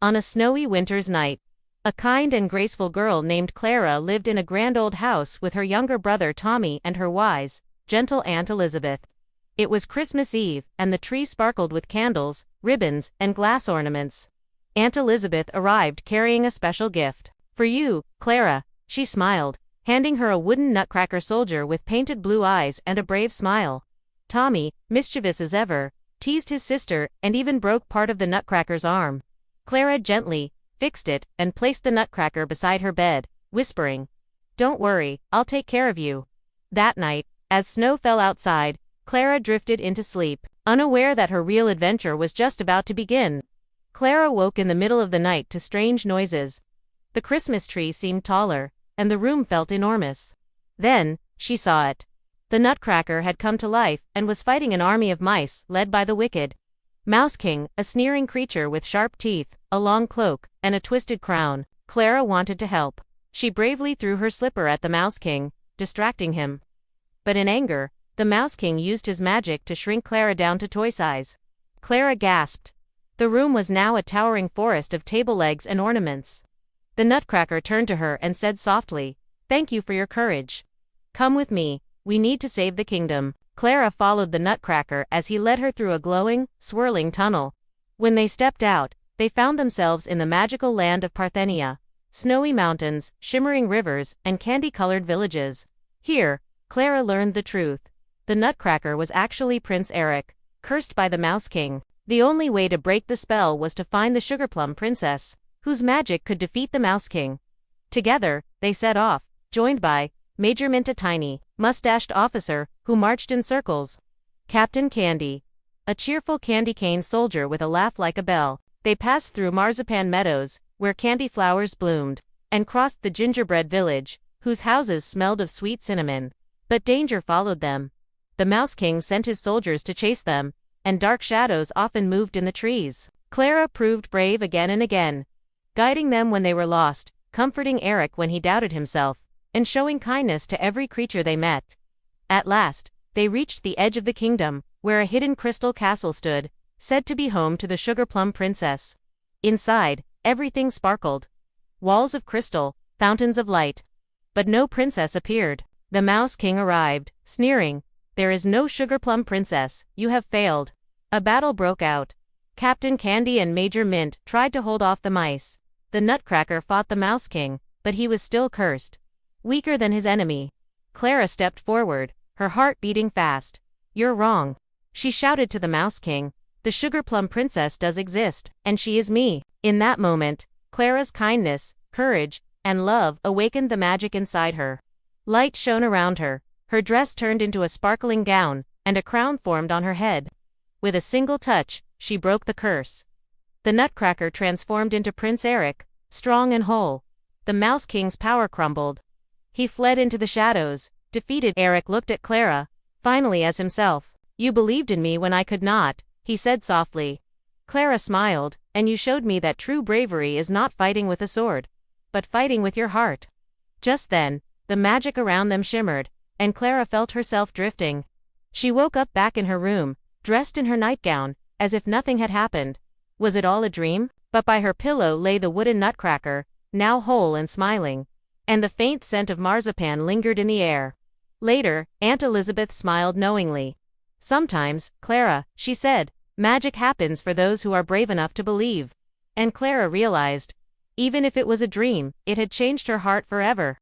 On a snowy winter's night, a kind and graceful girl named Clara lived in a grand old house with her younger brother Tommy and her wise, gentle Aunt Elizabeth. It was Christmas Eve, and the tree sparkled with candles, ribbons, and glass ornaments. Aunt Elizabeth arrived carrying a special gift. "For you, Clara," she smiled, handing her a wooden Nutcracker soldier with painted blue eyes and a brave smile. Tommy, mischievous as ever, teased his sister and even broke part of the Nutcracker's arm. Clara gently fixed it and placed the Nutcracker beside her bed, whispering, "Don't worry, I'll take care of you." That night, as snow fell outside, Clara drifted into sleep, unaware that her real adventure was just about to begin. Clara woke in the middle of the night to strange noises. The Christmas tree seemed taller, and the room felt enormous. Then, she saw it. The Nutcracker had come to life and was fighting an army of mice led by the wicked Mouse King, a sneering creature with sharp teeth, a long cloak, and a twisted crown. Clara wanted to help. She bravely threw her slipper at the Mouse King, distracting him. But in anger, the Mouse King used his magic to shrink Clara down to toy size. Clara gasped. The room was now a towering forest of table legs and ornaments. The Nutcracker turned to her and said softly, "Thank you for your courage. Come with me, we need to save the kingdom." Clara followed the Nutcracker as he led her through a glowing, swirling tunnel. When they stepped out, they found themselves in the magical land of Parthenia. Snowy mountains, shimmering rivers, and candy-colored villages. Here, Clara learned the truth. The Nutcracker was actually Prince Eric, cursed by the Mouse King. The only way to break the spell was to find the Sugarplum Princess, whose magic could defeat the Mouse King. Together, they set off, joined by Major Mint, a tiny, mustached officer who marched in circles, Captain Candy, a cheerful candy cane soldier with a laugh like a bell. They passed through marzipan meadows, where candy flowers bloomed, and crossed the gingerbread village, whose houses smelled of sweet cinnamon. But danger followed them. The Mouse King sent his soldiers to chase them, and dark shadows often moved in the trees. Clara proved brave again and again, guiding them when they were lost, comforting Eric when he doubted himself, and showing kindness to every creature they met. At last, they reached the edge of the kingdom, where a hidden crystal castle stood, said to be home to the Sugarplum Princess. Inside, everything sparkled. Walls of crystal, fountains of light. But no princess appeared. The Mouse King arrived, sneering, "There is no Sugarplum Princess, you have failed." A battle broke out. Captain Candy and Major Mint tried to hold off the mice. The Nutcracker fought the Mouse King, but he was still cursed. Weaker than his enemy. Clara stepped forward, her heart beating fast. "You're wrong," she shouted to the Mouse King. "The Sugarplum Princess does exist, and she is me." In that moment, Clara's kindness, courage, and love awakened the magic inside her. Light shone around her, her dress turned into a sparkling gown, and a crown formed on her head. With a single touch, she broke the curse. The Nutcracker transformed into Prince Eric, strong and whole. The Mouse King's power crumbled. He fled into the shadows, defeated. Eric looked at Clara, finally as himself. "You believed in me when I could not," he said softly. Clara smiled, "And you showed me that true bravery is not fighting with a sword, but fighting with your heart." Just then, the magic around them shimmered, and Clara felt herself drifting. She woke up back in her room, dressed in her nightgown, as if nothing had happened. Was it all a dream? But by her pillow lay the wooden Nutcracker, now whole and smiling. And the faint scent of marzipan lingered in the air. Later, Aunt Elizabeth smiled knowingly. "Sometimes, Clara," she said, "magic happens for those who are brave enough to believe." And Clara realized, even if it was a dream, it had changed her heart forever.